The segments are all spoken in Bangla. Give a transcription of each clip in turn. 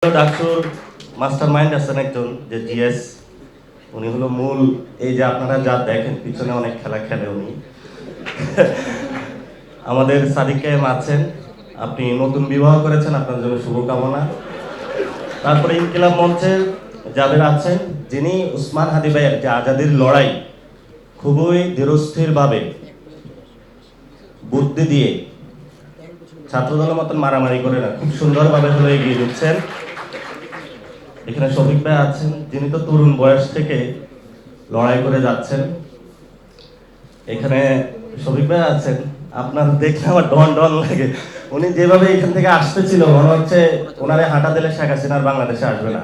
ডাকসুর মাস্টার মাইন্ড আছেন একজন যে জিএস, উনি হলো মূল। এই যে আপনারা যা দেখেন পিছনে অনেক খেলা খেলে উনি। আমাদের সাদিক কায়েম আছেন, আপনি নতুন বিবাহ করেছেন, আপনার জন্য শুভকামনা। তারপরে ইনকিলাব মঞ্চের জাবের আছেন, যিনি উসমান হাদি ভাইয়ের যে আজাদির লড়াই খুবই ধীরস্থিরভাবে বুদ্ধি দিয়ে ছাত্রদলের মতন মারামারি করে না, খুব সুন্দরভাবে হলো এগিয়ে দিচ্ছেন। এখানে শফিক ভাই আছেন, যিনি তো তরুণ বয়স থেকে লড়াই করে যাচ্ছেন। এখানে শফিক ভাই আছেন, আপনার দেখলে আমার ডন ডন লাগে। উনি যেভাবে এখান থেকে আসতেছিল মনে হচ্ছে ওনারে হাঁটা দিলে শেখ হাসিনার বাংলাদেশে আসবে না।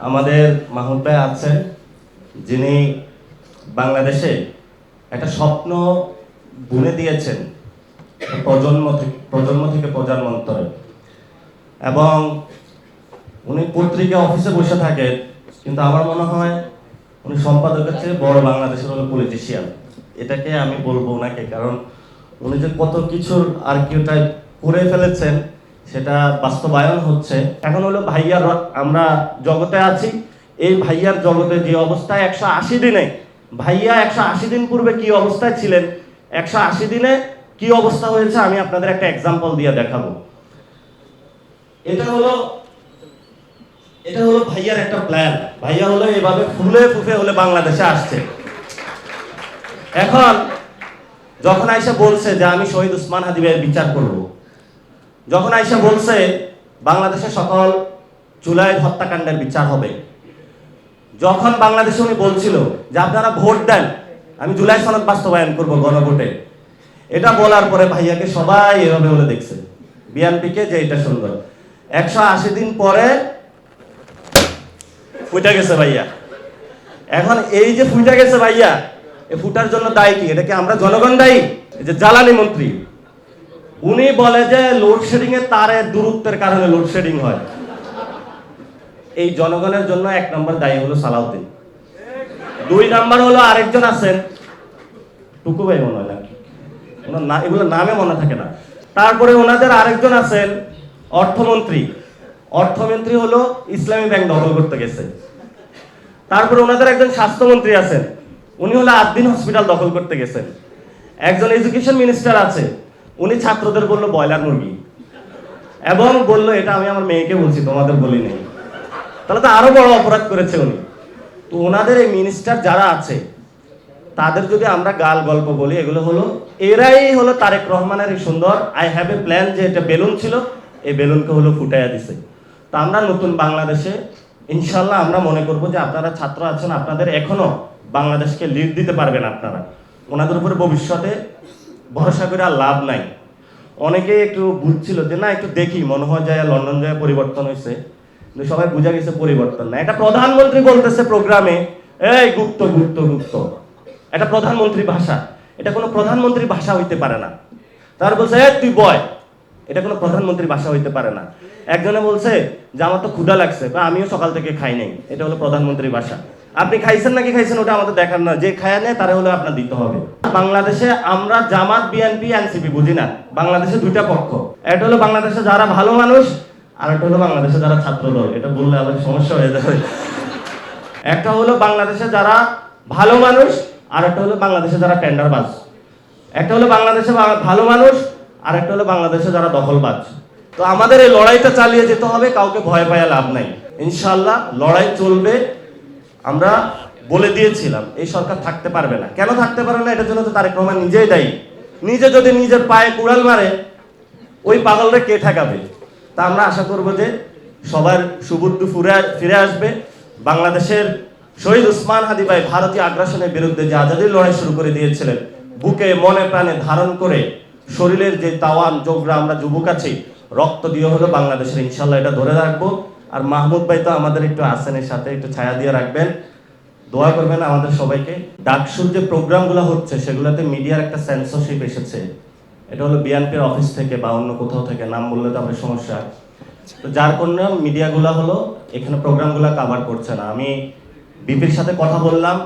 আমাদের মাহমুদ ভাই আছেন, যিনি বাংলাদেশে একটা স্বপ্ন বুনে দিয়েছেন প্রজন্ম থেকে প্রজন্মান্তরে, এবং উনি পত্রিকা অফিসে বসে থাকেন, কিন্তু আমার মনে হয় উনি সম্পাদকের চেয়ে বড় বাংলাদেশের হলো পলিটিশিয়ান। এটাকে আমি বলবো ওনাকে, কারণ উনি যে কত কিছুর আর্কিউটাইপ করে ফেলেছেন সেটা বাস্তবায়ন হচ্ছে। এখন হলো ভাইয়ার আমরা জগতে আছি, এই ভাইয়ার জগতে যে অবস্থায় 180 দিনে, ভাইয়া 180 দিন পূর্বে কি অবস্থায় ছিলেন, 180 দিনে কি অবস্থা হয়েছে আমি আপনাদের একটা এক্সাম্পল দিয়ে দেখাবো। এটা হলো ভাইয়ার একটা প্ল্যান। ভাইয়া হলো এভাবে ফুলে ফুফে হলে বাংলাদেশে আসছে। এখন যখন আইসা বলছে যে আমি শহীদ উসমান হাদি ভাইয়ের বিচার করব, যখন আইসা বলছে বাংলাদেশের সকল জুলাই হত্যাকাণ্ডের বিচার হবে, যখন বাংলাদেশে উনি বলছিল যে আপনারা ভোট দেন, আমি জুলাই সনদ বাস্তবায়ন করব গণভোটে, এটা বলার পরে ভাইয়াকে সবাই এভাবে বলে দেখছে, বিএনপিকে, যে এটা সুন্দর। 180 দিন পরে ফুটা গেছে ভাইয়া। এখন এই যে ফুটা গেছে ভাইয়া, এই ফুটার জন্য দায়ী কি? এটা কি আমরা জনগণ দায়ী? এই যে জ্বালানি মন্ত্রী, উনি বলে যে লোডশেডিং এর তারের দূরত্বের কারণে লোডশেডিং হয়। এই জনগণের জন্য 1 নম্বর দায়ী হলো সালাউদ্দিন। 2 নম্বর হলো আরেকজন আছেন, টুকু ভাই মনে হয় নাকি, এগুলো নামে মনে থাকে না। তারপরে ওনাদের আরেকজন আছেন অর্থমন্ত্রী। অর্থমন্ত্রী হলো ইসলামী ব্যাংক দখল করতে গেছে। তারপরে ওনাদের একজন স্বাস্থ্যমন্ত্রী আছেন, উনি হলো আদ্দিন হসপিটাল দখল করতে গেছেন। একজন এডুকেশন মিনিস্টার আছে, উনি ছাত্রদের বললো ব্রয়লার মুরগি, এবং বললো এটা আমি আমার মেয়েকে বলছি, তোমাদের বলি নাই। তাহলে তো আরো বড় অপরাধ করেছে উনি। তো ওনাদের এই মিনিস্টার যারা আছে তাদের যদি আমরা গাল গল্প বলি, এগুলো হলো এরাই হলো তারেক রহমানের এই সুন্দর আই হ্যাভ এ প্ল্যান, যে এটা বেলুন ছিল, এই বেলুনকে হলো ফুটাইয়া দিছে। তো আমরা নতুন বাংলাদেশে ইনশাল্লাহ আমরা মনে করব যে আপনারা ছাত্র আছেন, আপনাদের এখনো বাংলাদেশকে লিড দিতে পারবেন আপনারা। ওনাদের উপরে ভবিষ্যতে ভরসা করে আর লাভ নাই। অনেকে একটু বুঝছিল যে না একটু দেখি, মনে হয় যায় লন্ডন যায় পরিবর্তন হয়েছে, কিন্তু সবাই বুঝা গেছে পরিবর্তন না। একটা প্রধানমন্ত্রী বলতেছে প্রোগ্রামে, এই গুপ্ত গুপ্ত গুপ্ত, এটা প্রধানমন্ত্রী ভাষা, এটা কোনো প্রধানমন্ত্রী ভাষা হইতে পারে না। তার বলছে তুই বয়, এটা কোনো প্রধানমন্ত্রী ভাষা হইতে পারে না। একজনে বলছে যে আমার তো ক্ষুধা লাগছে, বা আমিও সকাল থেকে খাই নাই, এটা হলো প্রধানমন্ত্রী ভাষা। আপনি খাইছেন নাকি খাইছেন ওটা আমাদের দেখার না, যে খায় নেয় তারা হলো আপনার দিতে হবে। বাংলাদেশে আমরা জামাত বিএনপি এনসিপি বুঝি না, বাংলাদেশে 2টা পক্ষ। এটা হলো বাংলাদেশে যারা ভালো মানুষ, আর একটা হলো বাংলাদেশে যারা ছাত্র দল। এটা বললে আবার সমস্যা হয়ে যাবে। একটা হলো বাংলাদেশে যারা ভালো মানুষ, আর একটা হলো বাংলাদেশে যারা টেন্ডারবাজ। একটা হলো বাংলাদেশে ভালো মানুষ, আর একটা হলো বাংলাদেশে যারা দখলবাজ। তো আমাদের এই লড়াইটা চালিয়ে যেতে হবে, কাউকে ভয় পাওয়া লাভ নাই। ইনশাআল্লাহ লড়াই চলবে। আমরা বলে দিয়েছিলাম এই সরকার থাকতে পারবে না। কেন থাকতে পারবে না? এটার জন্য তো তারেক রহমান নিজেই দায়ী। নিজে যদি নিজের পায়ে কুড়াল মারে, ওই পাগলরে কে ঠেকাবে? তা আমরা আশা করব যে সবার সুবুদ্ধি ফিরে আসবে। বাংলাদেশের শহীদ উসমান হাদি ভাই ভারতীয় আগ্রাসনের বিরুদ্ধে যে আজাদির লড়াই শুরু করে দিয়েছিলেন, বুকে মনে প্রাণে ধারণ করে শরীরের যে তাওয়ান যোগরা আমরা যুবক আছি, রক্ত দিয়ে হলো বাংলাদেশের, ইনশাল্লাহ এটা ধরে রাখবো। আর মাহমুদ ভাই তো আমাদের একটু আসেনের সাথে একটু ছায়া দিয়ে রাখবেন, দোয়া করবেন আমাদের সবাইকে। ডাকসুর যে প্রোগ্রামগুলো হচ্ছে সেগুলোতে মিডিয়ার একটা সেন্সরশিপ এসেছে। এটা হলো বিএনপির অফিস থেকে বা অন্য কোথাও থেকে, নাম বললে তো আমাদের সমস্যা। তো যার কারণে মিডিয়াগুলো হলো এখানে প্রোগ্রামগুলো কভার করছে না। আমি বিপির সাথে কথা বললাম,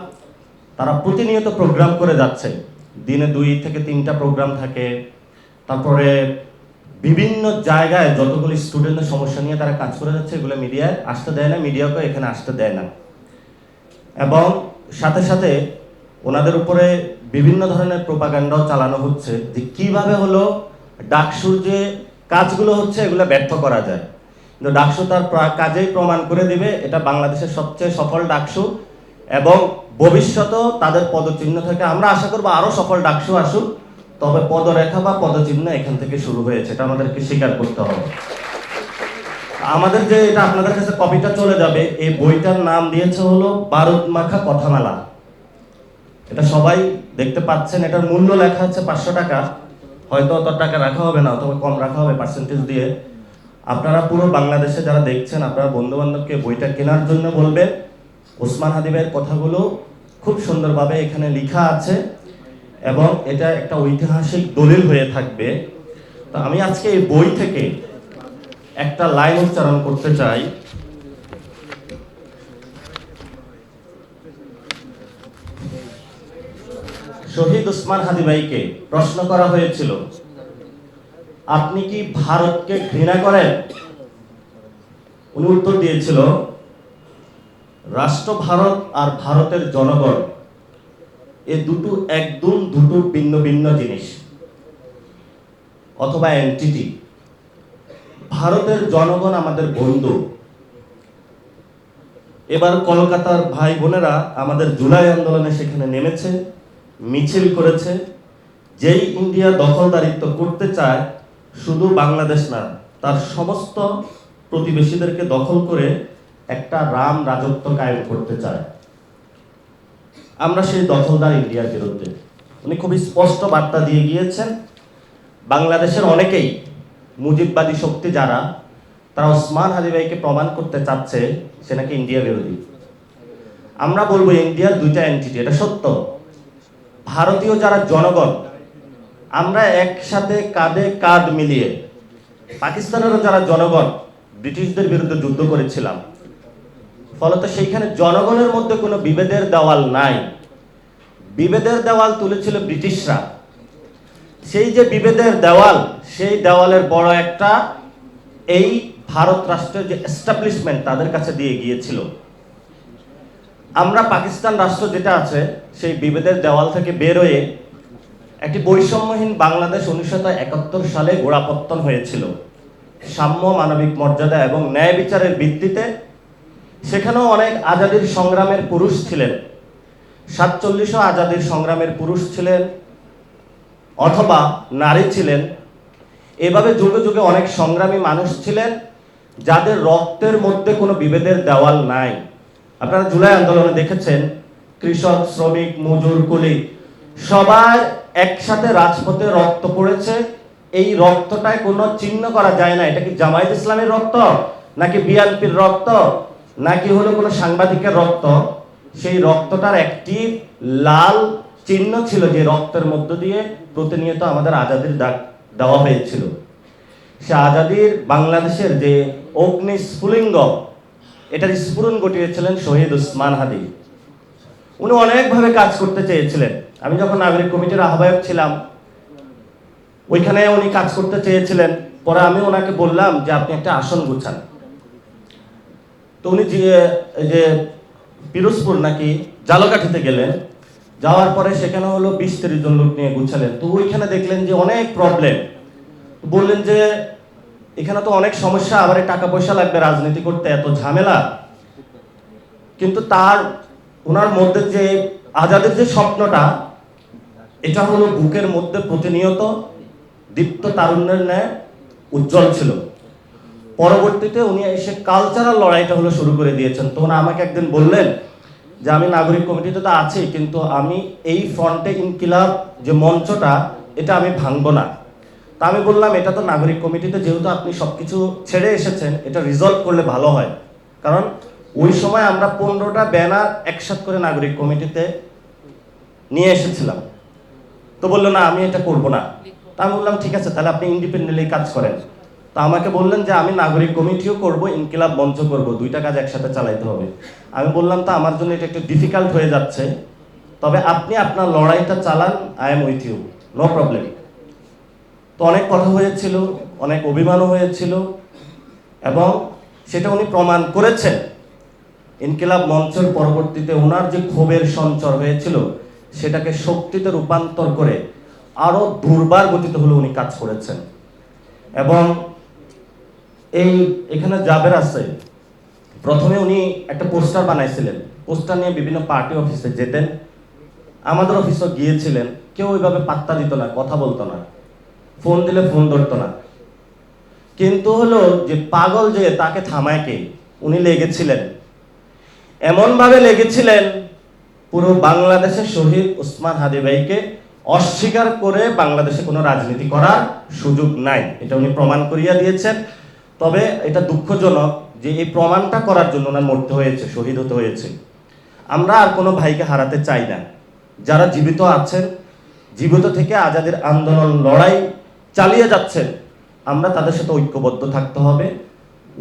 তারা প্রতিনিয়ত প্রোগ্রাম করে যাচ্ছে, দিনে 2 থেকে 3টা প্রোগ্রাম থাকে। তারপরে বিভিন্ন জায়গায় যতগুলি স্টুডেন্টের সমস্যা নিয়ে তারা কাজ করে যাচ্ছে, এগুলো মিডিয়ায় আসতে দেয় না, মিডিয়াকে এখানে আসতে দেয় না। এবং সাথে সাথে ওনাদের উপরে বিভিন্ন ধরনের প্রোপাগান্ডাও চালানো হচ্ছে যে কিভাবে হলো ডাকসুর যে কাজগুলো হচ্ছে এগুলো ব্যর্থ করা যায়। কিন্তু ডাকসু তার কাজেই প্রমাণ করে দিবে এটা বাংলাদেশের সবচেয়ে সফল ডাকসু, এবং ভবিষ্যতেও তাদের পদচিহ্ন থেকে আমরা আশা করবো আরো সফল ডাকসু আসুক। তবে পদরেখা বা পদচিহ্ন এখান থেকে শুরু হয়েছে, এটা আমাদেরকে স্বীকার করতে হবে। আমাদের যে এটা আপনাদের কাছে কপিটা চলে যাবে, এই বইটার নাম দিয়েছে হলো বারুদ মাখা কথামালা। এটা সবাই দেখতে পাচ্ছেন, এটার মূল্য লেখা আছে 500 টাকা। হয়তো অত টাকা রাখা হবে না, অথবা কম রাখা হবে পার্সেন্টেজ দিয়ে। আপনারা পুরো বাংলাদেশে যারা দেখছেন, আপনারা বন্ধু বান্ধবকে বইটা কেনার জন্য বলবেন। ওসমান হাদি ভাইয়ের কথাগুলো খুব সুন্দরভাবে এখানে লেখা আছে, এবং এটা একটা ঐতিহাসিক দলিল হয়ে থাকবে। তো আমি আজকে এই বই থেকে একটা লাইন উচ্চারণ করতে চাই। শহীদ ওসমান হাদি ভাইকে প্রশ্ন করা হয়েছিল, আপনি কি ভারতকে ঘৃণা করেন? উনি উত্তর দিয়েছিল, রাষ্ট্র ভারত আর ভারতের জনগণ এ দুটো একদম দুটো ভিন্ন ভিন্ন জিনিস অথবা এন্টিটি। ভারতের জনগণ আমাদের বন্ধু। এবার কলকাতার ভাই বোনেরা আমাদের জুলাই আন্দোলনে সেখানে নেমেছে, মিছিল করেছে। যেই ইন্ডিয়া দখলদারিত্ব করতে চায় শুধু বাংলাদেশ না, তার সমস্ত প্রতিবেশীদেরকে দখল করে একটা রাম রাজত্ব কায়েম করতে চায়। আমরা সেই দখলদার ইন্ডিয়ার বিরুদ্ধে। উনি খুবই স্পষ্ট বার্তা দিয়ে গিয়েছেন। বাংলাদেশের অনেকেই মুজিববাদী শক্তি যারা, তারা ওসমান হাদি ভাইকে প্রমাণ করতে চাচ্ছে সে নাকি ইন্ডিয়া বিরোধী। আমরা বলবো ইন্ডিয়ার দুইটা এন্টিটি, এটা সত্য। ভারতীয় যারা জনগণ, আমরা একসাথে কাঁধে কাঁধ মিলিয়ে পাকিস্তানেরও যারা জনগণ ব্রিটিশদের বিরুদ্ধে যুদ্ধ করেছিলাম, ফলত সেইখানে জনগণের মধ্যে কোনো বিভেদের দেওয়াল নাই। বিভেদের দেওয়াল তুলেছিল ব্রিটিশরা। সেই যে বিভেদের দেওয়াল, সেই দেওয়ালের বড় একটা এই ভারত রাষ্ট্রের যে এস্টাবলিশমেন্ট তাদের কাছে দিয়ে গিয়েছিল। আমরা পাকিস্তান রাষ্ট্র যেটা আছে, সেই বিভেদের দেওয়াল থেকে বের হয়ে একটি বৈষম্যহীন বাংলাদেশ 1971 সালে গোড়াপত্তন হয়েছিল, সাম্য, মানবিক মর্যাদা এবং ন্যায় বিচারের ভিত্তিতে। সেখানেও অনেক আজাদির সংগ্রামের পুরুষ ছিলেন, 47 আজাদির সংগ্রামের পুরুষ ছিলেন অথবা নারী ছিলেন। এভাবে যুগে যুগে অনেক সংগ্রামী মানুষ ছিলেন যাদের রক্তের মধ্যে কোনো বিভেদের দেওয়াল নাই। আপনারা জুলাই আন্দোলনে দেখেছেন, কৃষক, শ্রমিক, মজুর, কুলি সবার একসাথে রাজপথে রক্ত পড়েছে। এই রক্তটায় কোনো চিহ্ন করা যায় না এটা কি জামায়াত ইসলামের রক্ত, নাকি বিএনপির রক্ত, নাকি হলো কোনো সাংবাদিকের রক্ত। সেই রক্তটার একটি লাল চিহ্ন ছিল, যে রক্তের মধ্য দিয়ে প্রতিনিয়ত আমাদের আজাদির ডাক দেওয়া হয়েছিল। সে আজাদির বাংলাদেশের যে অগ্নি স্ফুলিঙ্গ, এটার স্ফুরণ ঘটিয়েছিলেন শহীদ ওসমান হাদি। উনি অনেকভাবে কাজ করতে চেয়েছিলেন। আমি যখন নাগরিক কমিটির আহ্বায়ক ছিলাম, ওইখানে উনি কাজ করতে চেয়েছিলেন। পরে আমি ওনাকে বললাম যে আপনি একটা আসন গুছান। তো উনি যে পিরোজপুর নাকি জালকাঠিতে গেলেন, যাওয়ার পরে সেখানে হলো 20-30 জন লোক নিয়ে গুছালেন। তো ওইখানে দেখলেন যে অনেক প্রবলেম। বললেন যে এখানে তো অনেক সমস্যা, আবার টাকা পয়সা লাগবে রাজনীতি করতে, এত ঝামেলা। কিন্তু ওনার মধ্যে যে আজাদের যে স্বপ্নটা, এটা হলো বুকের মধ্যে প্রতিনিয়ত দীপ্ত তারুণ্যের ন্যায় উজ্জ্বল ছিল। পরবর্তীতে উনি এসে কালচারাল লড়াইটা হলো শুরু করে দিয়েছেন। তো উনি আমাকে একদিন বললেন যে আমি নাগরিক কমিটিতে তো আছি, কিন্তু আমি এই ফ্রন্টে ইনকিলাব যে মঞ্চটা, এটা আমি ভাঙবো না। তা আমি বললাম, এটা তো নাগরিক কমিটিতে যেহেতু আপনি সবকিছু ছেড়ে এসেছেন, এটা রিজলভ করলে ভালো হয়। কারণ ওই সময় আমরা 15টা ব্যানার একসাথে করে নাগরিক কমিটিতে নিয়ে এসেছিলাম। তো বললো না, আমি এটা করব না। তা আমি বললাম ঠিক আছে, তাহলে আপনি ইন্ডিপেন্ডেন্টলি কাজ করেন। তা আমাকে বললেন যে আমি নাগরিক কমিটিও করব, ইনকিলাব মঞ্চ করব, দুইটা কাজ একসাথে চালাইতে হবে। আমি বললাম তা আমার জন্য এটা একটু ডিফিকাল্ট হয়ে যাচ্ছে, তবে আপনি আপনার লড়াইটা চালান, I am with you, no problem. তো অনেক কথা হয়েছিল, অনেক অভিমানও হয়েছিল এবং সেটা উনি প্রমাণ করেছেন। ইনকিলাব মঞ্চের পরবর্তীতে ওনার যে ক্ষোভের সঞ্চার হয়েছিল সেটাকে শক্তিতে রূপান্তর করে আরো দুর্বার গতিতে হলো উনি কাজ করেছেন। এবং এখানে জাবের আছে, প্রথমে উনি একটা পোস্টার বানাইছিলেন, পোস্টার নিয়ে বিভিন্ন পার্টি অফিসে যেতেন, আমাদের অফিসও গিয়েছিলেন, কেউ ওইভাবে পাত্তা দিত না, কথা বলতো না, ফোন দিলে ফোন ধরতো না। কিন্তু হলো যে পাগল যে তাকে থামায় কে, উনি লেগেছিলেন, এমনভাবে লেগেছিলেন পুরো বাংলাদেশের শহীদ ওসমান হাদি ভাইকে অস্বীকার করে বাংলাদেশে কোনো রাজনীতি করার সুযোগ নাই, এটা উনি প্রমাণ করিয়া দিয়েছেন। তবে এটা দুঃখজনক যে এই প্রমাণটা করার জন্য ওনার মরতে হয়েছে, শহীদ হতে হয়েছে। আমরা আর কোনো ভাইকে হারাতে চাই না। যারা জীবিত আছেন, জীবিত থেকে আজাদের আন্দোলন লড়াই চালিয়ে যাচ্ছেন, আমরা তাদের সাথে ঐক্যবদ্ধ থাকতে হবে।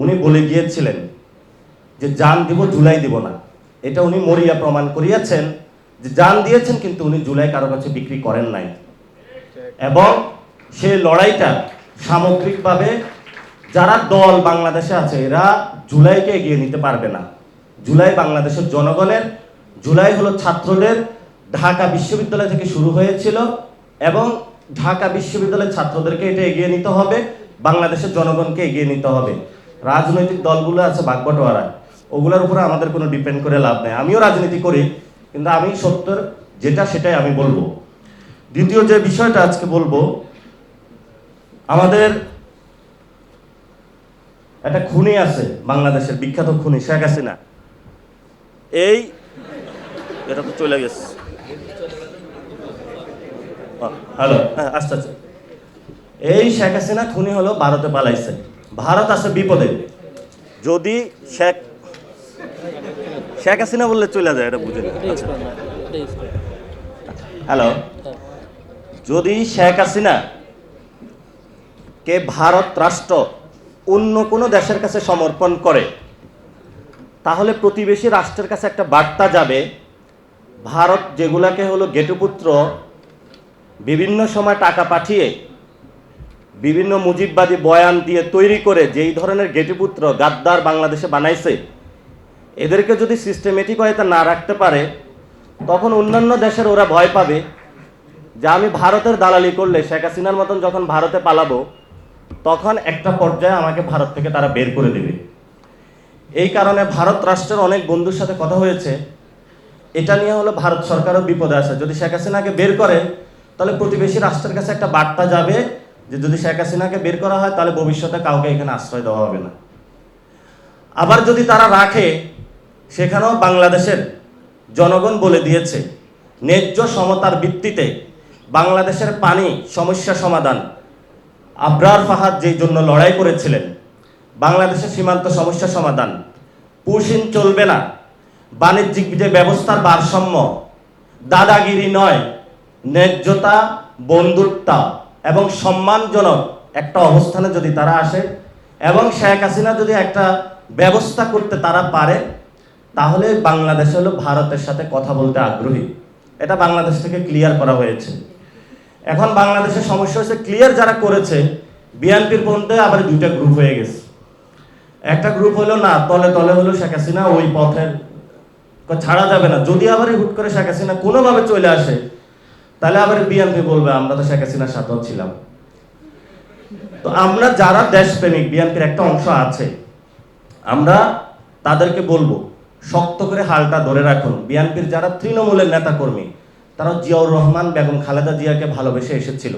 উনি বলে গিয়েছিলেন যে জান দিব, জুলাই দিব না। এটা উনি মরিয়া প্রমাণ করিয়াছেন যে জান দিয়েছেন, কিন্তু উনি জুলাই কারো কাছে বিক্রি করেন নাই। এবং সেই লড়াইটা সামগ্রিকভাবে যারা দল বাংলাদেশে আছে এরা জুলাইকে এগিয়ে নিতে পারবে না। জুলাই বাংলাদেশের জনগণের, জুলাই হলো ছাত্রদের। ঢাকা বিশ্ববিদ্যালয় থেকে শুরু হয়েছিল এবং ঢাকা বিশ্ববিদ্যালয়ের ছাত্রদেরকে এটা এগিয়ে নিতে হবে, বাংলাদেশের জনগণকে এগিয়ে নিতে হবে। রাজনৈতিক দলগুলো আছে বাগবটোয়ারা, ওগুলোর উপরে আমাদের কোনো ডিপেন্ড করে লাভ নেই। আমিও রাজনীতি করি, কিন্তু আমি সত্যের যেটা সেটাই আমি বলবো। দ্বিতীয় যে বিষয়টা আজকে বলবো, আমাদের একটা খুনি আছে বাংলাদেশের, বিখ্যাত খুনি শেখ হাসিনা। এটা তো চলে গেছে, হ্যালো, হ্যাঁ আচ্ছা আচ্ছা। এই শেখ হাসিনা খুনি হলো ভারতে পালাইছে। ভারত আছে বিপদে। যদি শেখ হাসিনা বললে চলে যায়, এটা বুঝে হ্যালো, যদি শেখ হাসিনা কে ভারত রাষ্ট্র অন্য কোনো দেশের কাছে সমর্পণ করে, তাহলে প্রতিবেশী রাষ্ট্রের কাছে একটা বার্তা যাবে, ভারত যেগুলাকে হলো গেটুপুত্র বিভিন্ন সময় টাকা পাঠিয়ে বিভিন্ন মুজিববাদী বয়ান দিয়ে তৈরি করে যেই ধরনের গেটুপুত্র গাদ্দার বাংলাদেশে বানাইছে, এদেরকে যদি সিস্টেমেটিক ওয়েতে না রাখতে পারে, তখন অন্যান্য দেশের ওরা ভয় পাবে যে আমি ভারতের দালালি করলে, শেখ হাসিনার মতন যখন ভারতে পালাবো, তখন একটা পর্যায়ে আমাকে ভারত থেকে তারা বের করে দেবে। এই কারণে ভারত রাষ্ট্রের অনেক বন্ধুর সাথে কথা হয়েছে, এটা নিয়ে হলো ভারত সরকারও বিপদে আছে। যদি শেখ হাসিনাকে বের করে, তাহলে প্রতিবেশী রাষ্ট্রের কাছে একটা বার্তা যাবে যে যদি শেখ হাসিনাকে বের করা হয়, তাহলে ভবিষ্যতে কাউকে এখানে আশ্রয় দেওয়া হবে না। আবার যদি তারা রাখে, সেখানেও বাংলাদেশের জনগণ বলে দিয়েছে ন্যায্য সমতার ভিত্তিতে বাংলাদেশের পানি সমস্যা সমাধান, আবরার ফাহাদ যেই জন্য লড়াই করেছিলেন, বাংলাদেশের সীমান্ত সমস্যা সমাধান, পুশিন চলবে না, বাণিজ্যিক যে ব্যবস্থার ভারসাম্য, দাদাগিরি নয়, ন্যায্যতা, বন্ধুত্ব এবং সম্মানজনক একটা অবস্থানে যদি তারা আসে এবং শেখ হাসিনা যদি একটা ব্যবস্থা করতে তারা পারে, তাহলে বাংলাদেশ হলো ভারতের সাথে কথা বলতে আগ্রহী। এটা বাংলাদেশ থেকে ক্লিয়ার করা হয়েছে। এখন বাংলাদেশের সমস্যা হচ্ছে, ক্লিয়ার যারা করেছে, বিএনপির মধ্যে আবার দুইটা গ্রুপ হয়ে গেছে। একটা গ্রুপ হলো না, তলে তলে হলো শেখ হাসিনা ওই পথের ছাড়া যাবে না। যদি আবার হুট করে শেখ হাসিনা কোনোভাবে চলে আসে, তাহলে আবার বিএনপি বলবে আমরা তো শেখ হাসিনার সাথেও ছিলাম। তো আমরা যারা দেশপ্রেমিক, বিএনপির একটা অংশ আছে, আমরা তাদেরকে বলবো শক্ত করে হালটা ধরে রাখুন। বিএনপির যারা তৃণমূলের নেতাকর্মী, তারা জিয়াউর রহমান, বেগম খালেদা জিয়াকে ভালোবেসে এসেছিল।